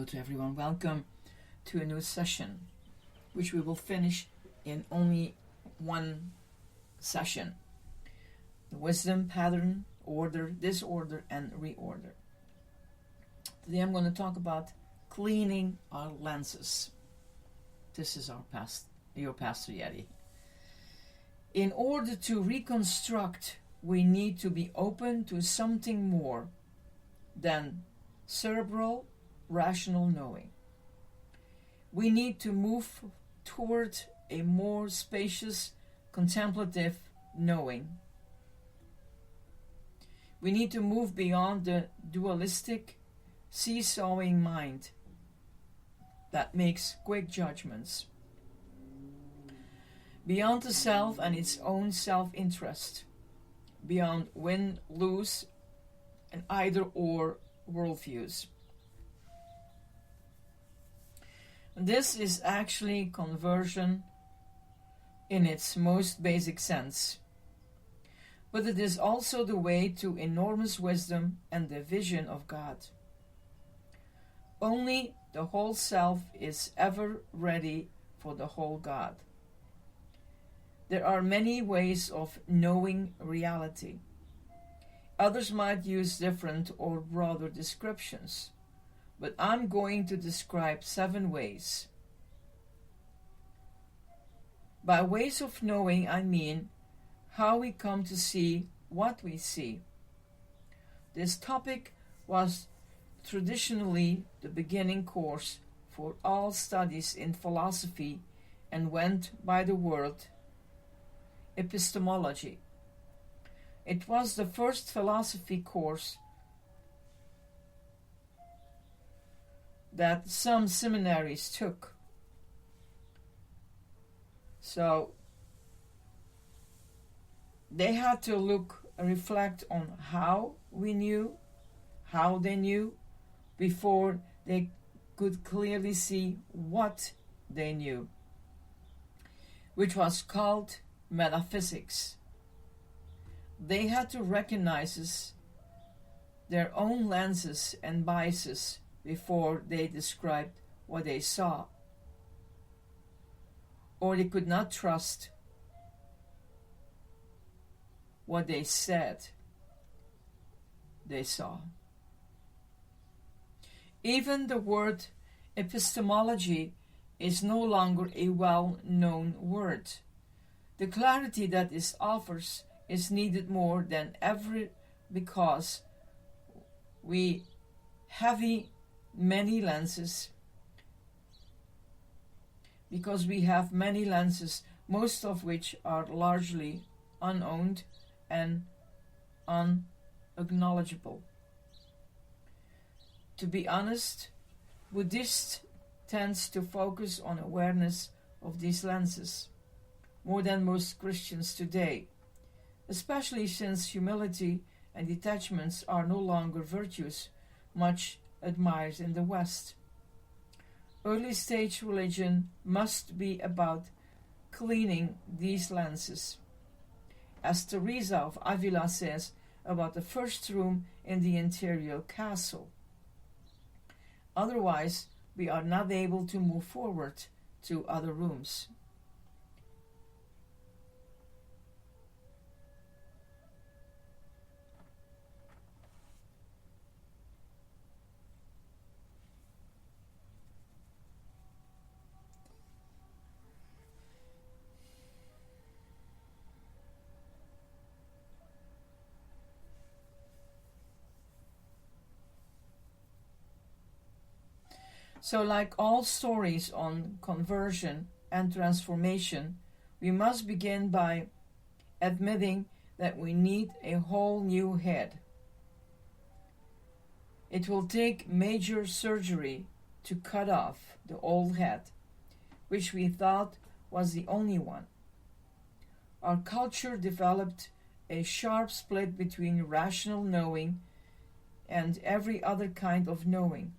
to everyone. Welcome to a new session, which we will finish in only one session. The wisdom, pattern, order, disorder, and reorder. Today I'm going to talk about cleaning our lenses. This is your Pastor Yeti. In order to reconstruct, we need to be open to something more than cerebral, rational knowing. We need to move toward a more spacious, contemplative knowing. We need to move beyond the dualistic, seesawing mind that makes quick judgments, beyond the self and its own self-interest, beyond win-lose and either-or worldviews. This is actually conversion in its most basic sense, but it is also the way to enormous wisdom and the vision of God. Only the whole self is ever ready for the whole God. There are many ways of knowing reality. Others might use different or broader descriptions, but I'm going to describe 7 ways. By ways of knowing, I mean how we come to see what we see. This topic was traditionally the beginning course for all studies in philosophy and went by the word epistemology. It was the first philosophy course that some seminaries took. So they had to reflect on how we knew, how they knew, before they could clearly see what they knew, which was called metaphysics. They had to recognize their own lenses and biases before they described what they saw, or they could not trust what they said they saw. Even the word epistemology is no longer a well-known word. The clarity that it offers is needed more than ever because we have many lenses, most of which are largely unowned and unacknowledgeable. To be honest, Buddhist tends to focus on awareness of these lenses more than most Christians today, especially since humility and detachments are no longer virtues much admired in the West. Early stage religion must be about cleaning these lenses. As Teresa of Avila says about the first room in the interior castle. Otherwise, we are not able to move forward to other rooms. So, like all stories on conversion and transformation, we must begin by admitting that we need a whole new head. It will take major surgery to cut off the old head, which we thought was the only one. Our culture developed a sharp split between rational knowing and every other kind of knowing.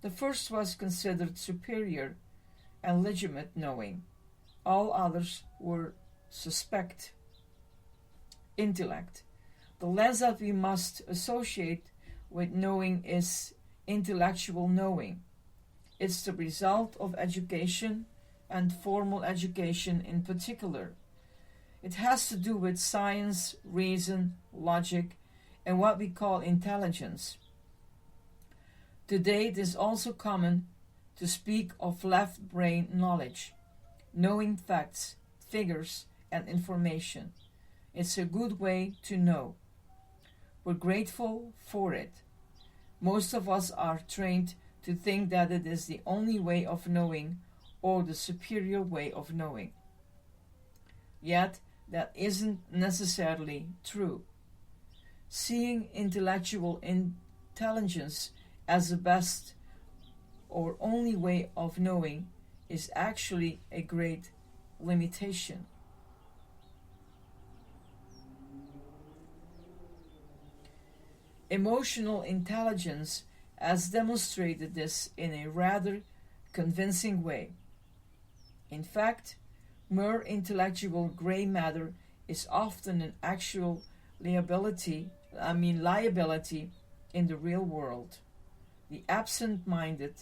The first was considered superior and legitimate knowing. All others were suspect intellect. The lens that we must associate with knowing is intellectual knowing, It's the result of education, and formal education in particular. It has to do with science, reason, logic, and what we call intelligence. Today it is also common to speak of left brain knowledge, knowing facts, figures, and information. It's a good way to know. We're grateful for it. Most of us are trained to think that it is the only way of knowing or the superior way of knowing. Yet, that isn't necessarily true. Seeing intellectual intelligence as the best or only way of knowing is actually a great limitation. Emotional intelligence has demonstrated this in a rather convincing way. In fact, mere intellectual gray matter is often an actual liability in the real world. The absent-minded,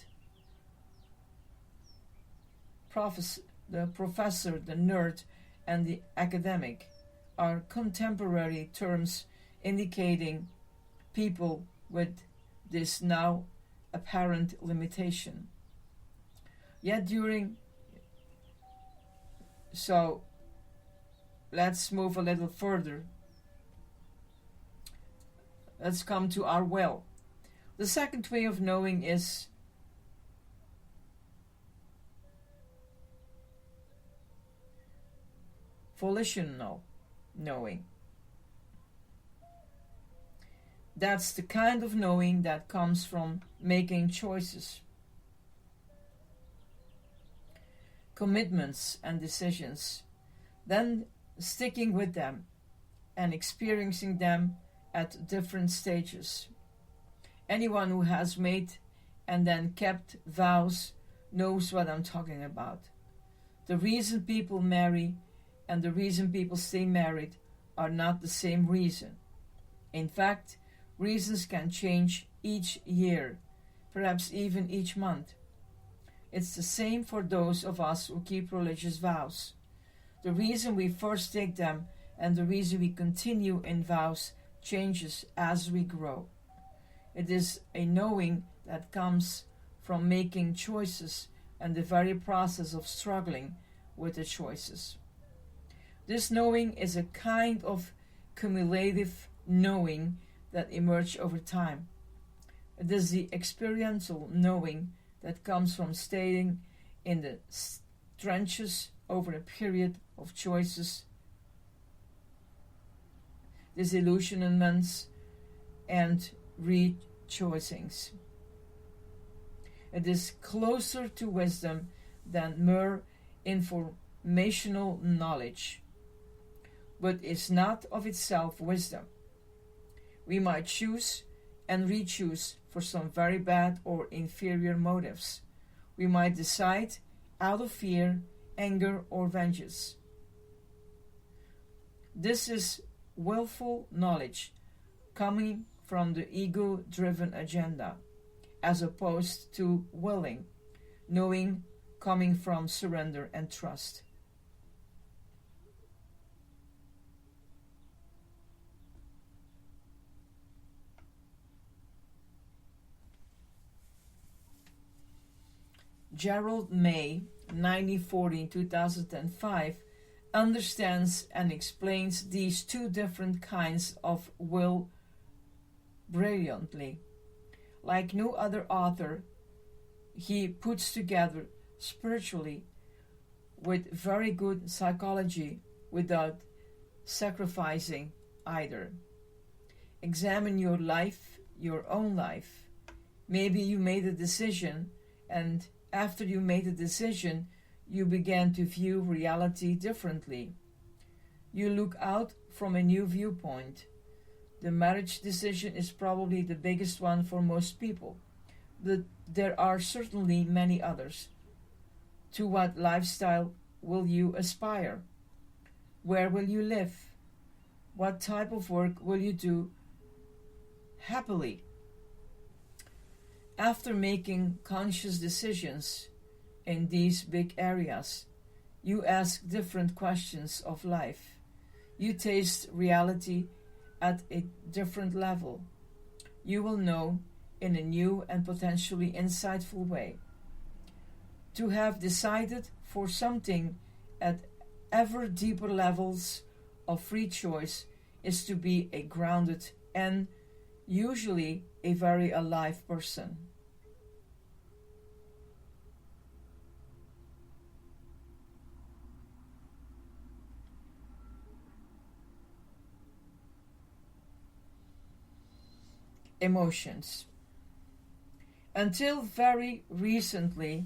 the professor, the nerd, and the academic are contemporary terms indicating people with this now apparent limitation. Yet so let's move a little further. Let's come to our will. The second way of knowing is volitional knowing. That's the kind of knowing that comes from making choices, commitments, and decisions, then sticking with them and experiencing them at different stages. Anyone who has made and then kept vows knows what I'm talking about. The reason people marry and the reason people stay married are not the same reason. In fact, reasons can change each year, perhaps even each month. It's the same for those of us who keep religious vows. The reason we first take them and the reason we continue in vows changes as we grow. It is a knowing that comes from making choices and the very process of struggling with the choices. This knowing is a kind of cumulative knowing that emerges over time. It is the experiential knowing that comes from staying in the trenches over a period of choices, disillusionments, and rechoicings. It is closer to wisdom than mere informational knowledge, but is not of itself wisdom. We might choose and re-choose for some very bad or inferior motives. We might decide out of fear, anger, or vengeance. This is willful knowledge coming from the ego-driven agenda, as opposed to willing, knowing coming from surrender and trust. Gerald May, 1940-2005, understands and explains these two different kinds of will brilliantly. Like no other author, he puts together spiritually with very good psychology without sacrificing either. Examine your life, your own life. Maybe you made a decision, and after you made a decision, you began to view reality differently. You look out from a new viewpoint. The marriage decision is probably the biggest one for most people. There are certainly many others. To what lifestyle will you aspire? Where will you live? What type of work will you do happily? After making conscious decisions in these big areas, you ask different questions of life. You taste reality at a different level. You will know in a new and potentially insightful way. To have decided for something at ever deeper levels of free choice is to be a grounded and usually a very alive person. Emotions. Until very recently,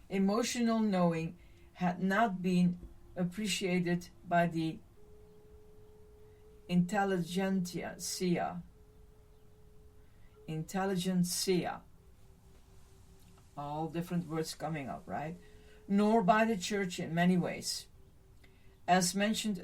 emotional knowing had not been appreciated by the intelligentsia, all different words coming up, right? Nor by the church in many ways. As mentioned,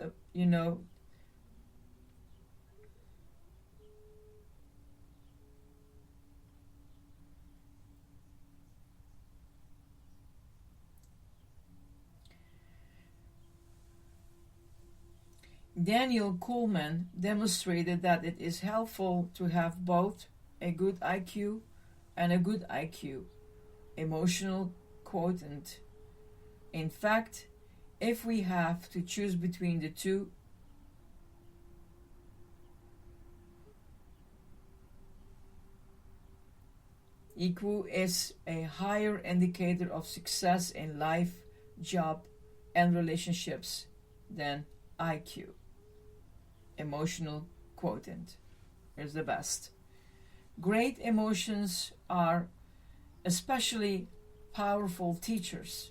Daniel Kuhlman demonstrated that it is helpful to have both a good IQ and a good IQ, emotional quotient. In fact, if we have to choose between the two, EQ is a higher indicator of success in life, job, and relationships than IQ. Emotional quotient is the best. Great emotions are especially powerful teachers.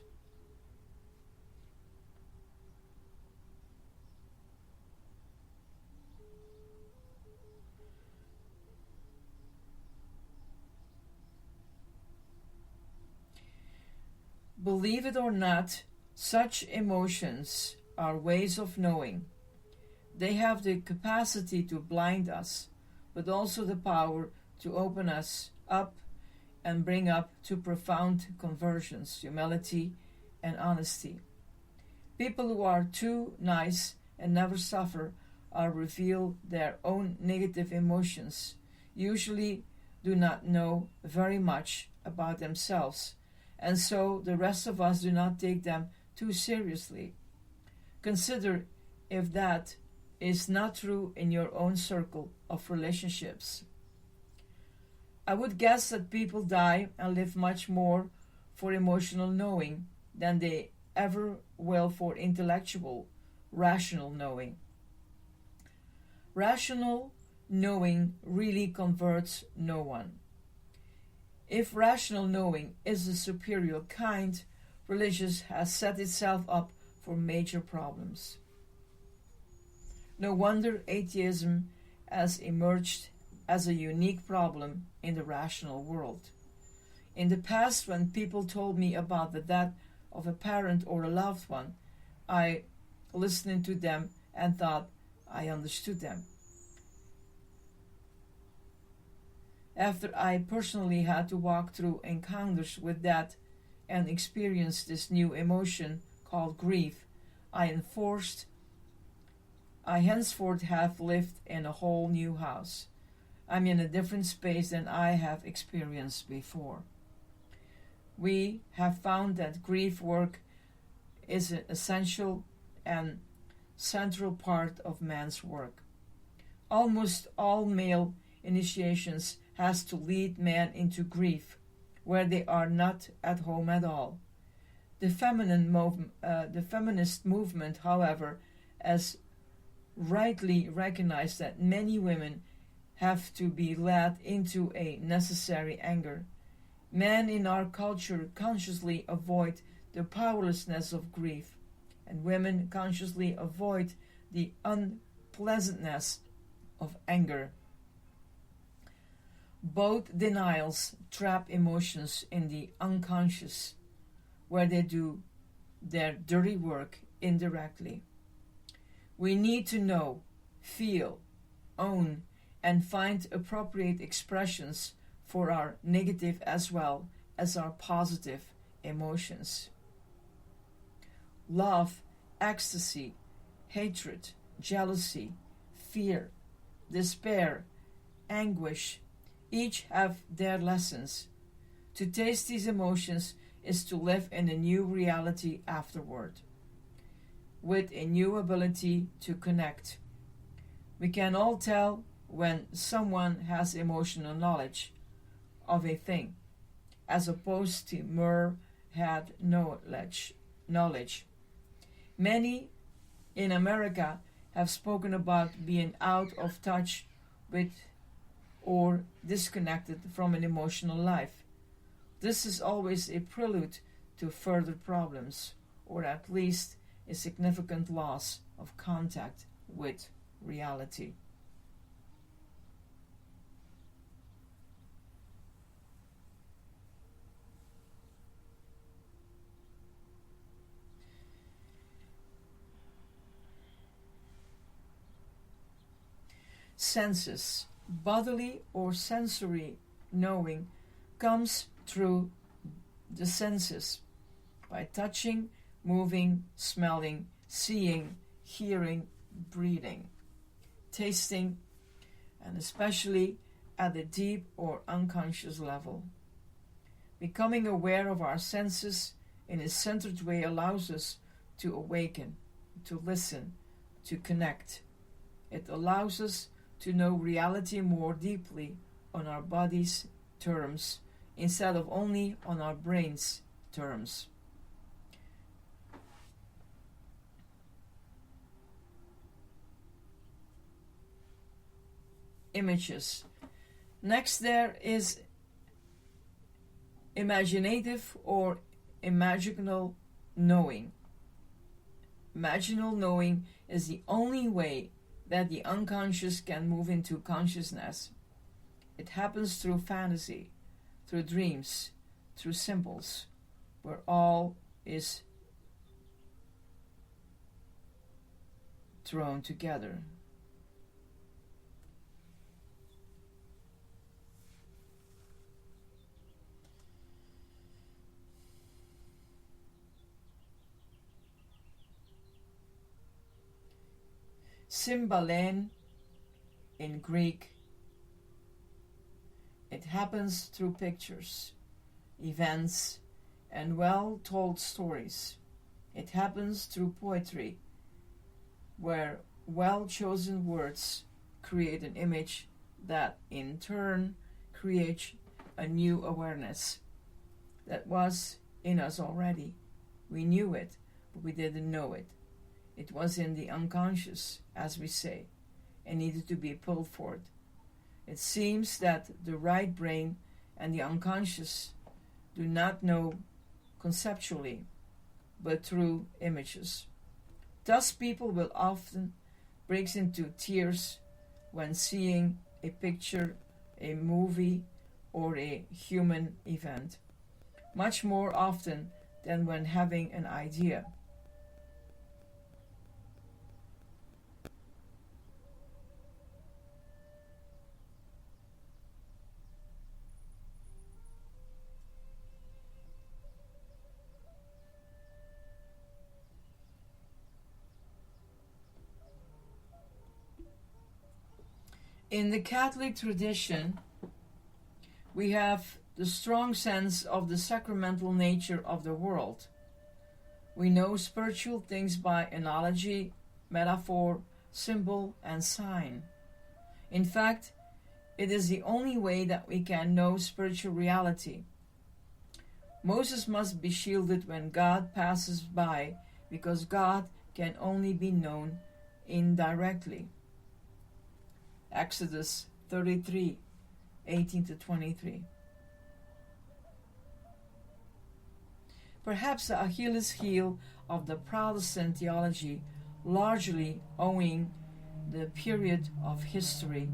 Believe it or not, such emotions are ways of knowing. They have the capacity to blind us, but also the power to open us up and bring up to profound conversions, humility, and honesty. People who are too nice and never suffer or reveal their own negative emotions usually do not know very much about themselves, and so the rest of us do not take them too seriously. Consider if that is not true in your own circle of relationships. I would guess that people die and live much more for emotional knowing than they ever will for intellectual, rational knowing. Rational knowing really converts no one. If rational knowing is the superior kind, religion has set itself up for major problems. No wonder atheism has emerged as a unique problem in the rational world. In the past, when people told me about the death of a parent or a loved one, I listened to them and thought I understood them. After I personally had to walk through encounters with that and experience this new emotion called grief, I henceforth have lived in a whole new house. I'm in a different space than I have experienced before. We have found that grief work is an essential and central part of man's work. Almost all male initiations has to lead man into grief, where they are not at home at all. The feminist movement, however, has rightly recognized that many women have to be led into a necessary anger. Men in our culture consciously avoid the powerlessness of grief, and women consciously avoid the unpleasantness of anger. Both denials trap emotions in the unconscious, where they do their dirty work indirectly. We need to know, feel, own, and find appropriate expressions for our negative as well as our positive emotions. Love, ecstasy, hatred, jealousy, fear, despair, anguish, each have their lessons. To taste these emotions is to live in a new reality afterward, with a new ability to connect. We can all tell when someone has emotional knowledge of a thing, as opposed to mere head knowledge. Many in America have spoken about being out of touch with or disconnected from an emotional life. This is always a prelude to further problems, or at least a significant loss of contact with reality. Senses, bodily or sensory knowing, comes through the senses by touching, moving, smelling, seeing, hearing, breathing, tasting, and especially at the deep or unconscious level. Becoming aware of our senses in a centered way allows us to awaken, to listen, to connect. It allows us to know reality more deeply on our body's terms instead of only on our brain's terms. Images. Next, there is imaginative or imaginal knowing. Imaginal knowing is the only way that the unconscious can move into consciousness. It happens through fantasy, through dreams, through symbols, where all is thrown together. Symbalen in Greek. It happens through pictures, events, and well-told stories. It happens through poetry, where well-chosen words create an image that in turn creates a new awareness that was in us already. We knew it, but we didn't know it. It was in the unconscious, as we say, and needed to be pulled forth. It seems that the right brain and the unconscious do not know conceptually, but through images. Thus people will often break into tears when seeing a picture, a movie, or a human event, much more often than when having an idea. In the Catholic tradition, we have the strong sense of the sacramental nature of the world. We know spiritual things by analogy, metaphor, symbol, and sign. In fact, it is the only way that we can know spiritual reality. Moses must be shielded when God passes by, because God can only be known indirectly. Exodus 33, 18-23. Perhaps the Achilles heel of the Protestant theology, largely owing the period of history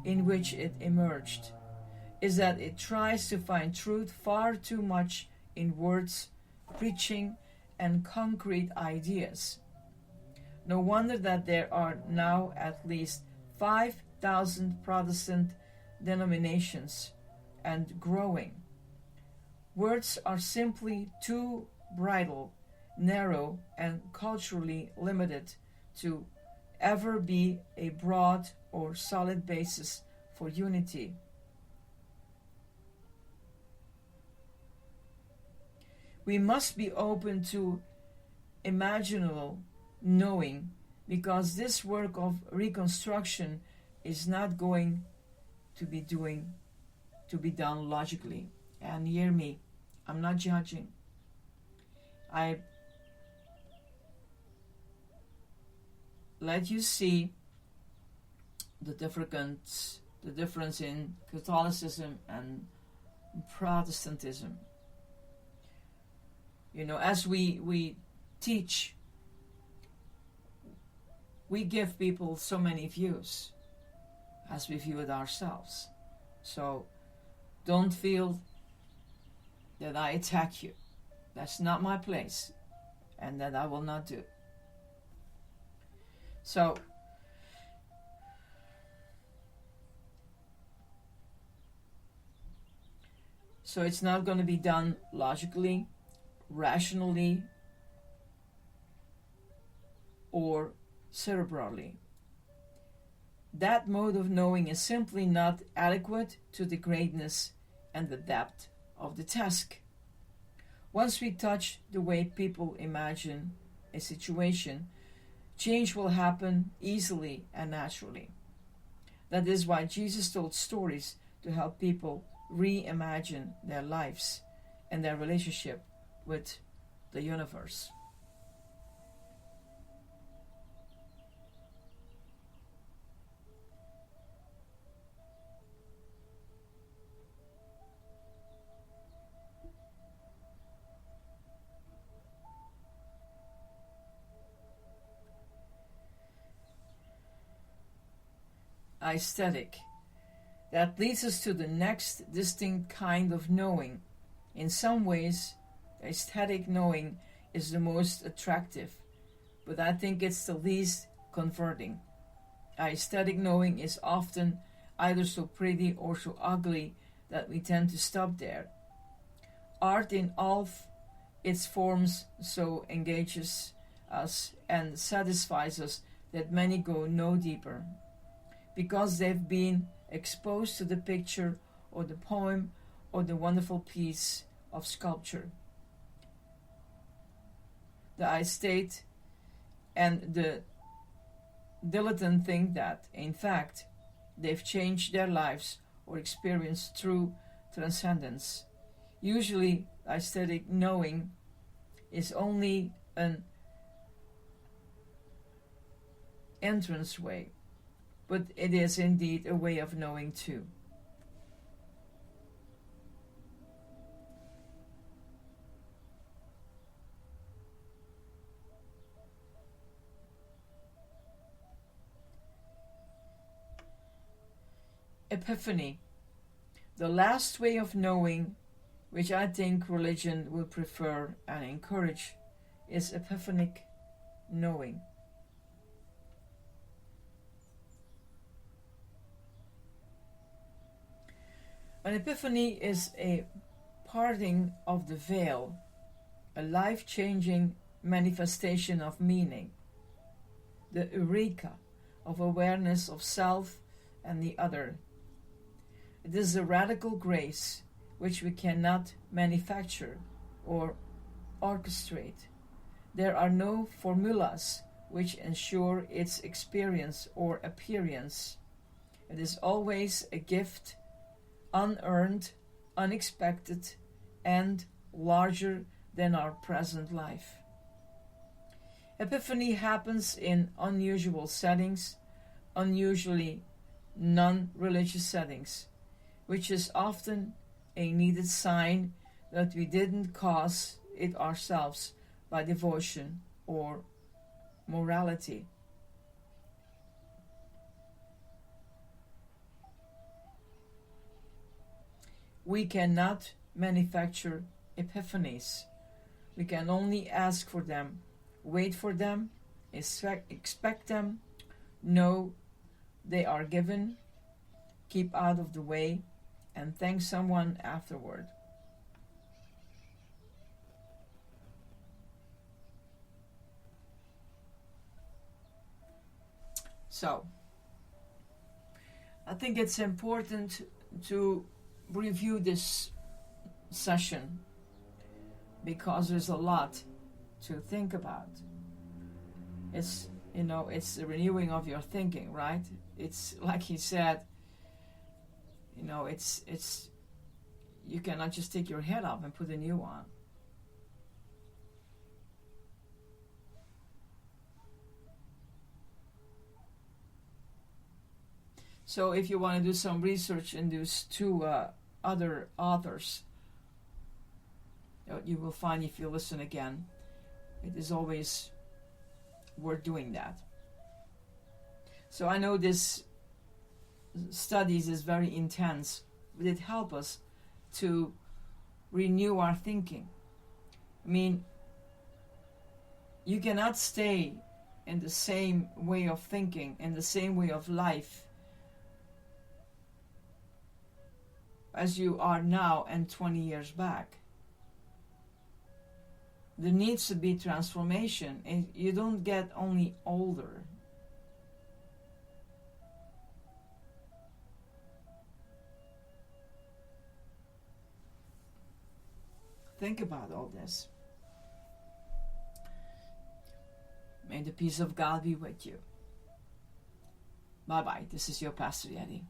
in which it emerged, is that it tries to find truth far too much in words, preaching, and concrete ideas. No wonder that there are now at least 5 100,000 Protestant denominations and growing. Words are simply too brittle, narrow, and culturally limited to ever be a broad or solid basis for unity. We must be open to imaginable knowing, because this work of reconstruction is not going to be done logically. And hear me, I'm not judging. I let you see the difference in Catholicism and Protestantism. You know, as we teach, we give people so many views as we view it ourselves. So don't feel that I attack you. That's not my place, and that I will not do. So it's not going to be done logically, rationally, or cerebrally. That mode of knowing is simply not adequate to the greatness and the depth of the task. Once we touch the way people imagine a situation, change will happen easily and naturally. That is why Jesus told stories to help people reimagine their lives and their relationship with the universe. Aesthetic. That leads us to the next distinct kind of knowing. In some ways, aesthetic knowing is the most attractive, but I think it's the least converting. Aesthetic knowing is often either so pretty or so ugly that we tend to stop there. Art in all its forms so engages us and satisfies us that many go no deeper, because they've been exposed to the picture or the poem or the wonderful piece of sculpture. The aesthete and the dilettante think that, in fact, they've changed their lives or experienced true transcendence. Usually, aesthetic knowing is only an entranceway, but it is indeed a way of knowing too. Epiphany, the last way of knowing, which I think religion will prefer and encourage, is epiphanic knowing. An epiphany is a parting of the veil, a life-changing manifestation of meaning, the eureka of awareness of self and the other. It is a radical grace which we cannot manufacture or orchestrate. There are no formulas which ensure its experience or appearance. It is always a gift, unearned, unexpected, and larger than our present life. Epiphany happens in unusual settings, unusually non-religious settings, which is often a needed sign that we didn't cause it ourselves by devotion or morality. We cannot manufacture epiphanies. We can only ask for them, wait for them, expect them, know they are given, keep out of the way, and thank someone afterward. So, I think it's important to review this session because there's a lot to think about. It's, it's the renewing of your thinking, right? It's like he said, it's you cannot just take your head off and put a new one. So if you want to do some research in those two other authors, you will find if you listen again, it is always worth doing that. So I know this studies is very intense, but it helps us to renew our thinking. I mean, you cannot stay in the same way of thinking, in the same way of life as you are now and 20 years back. There needs to be transformation, and you don't get only older. Think about all this. May the peace of God be with you. Bye-bye. This is your Pastor Yeti.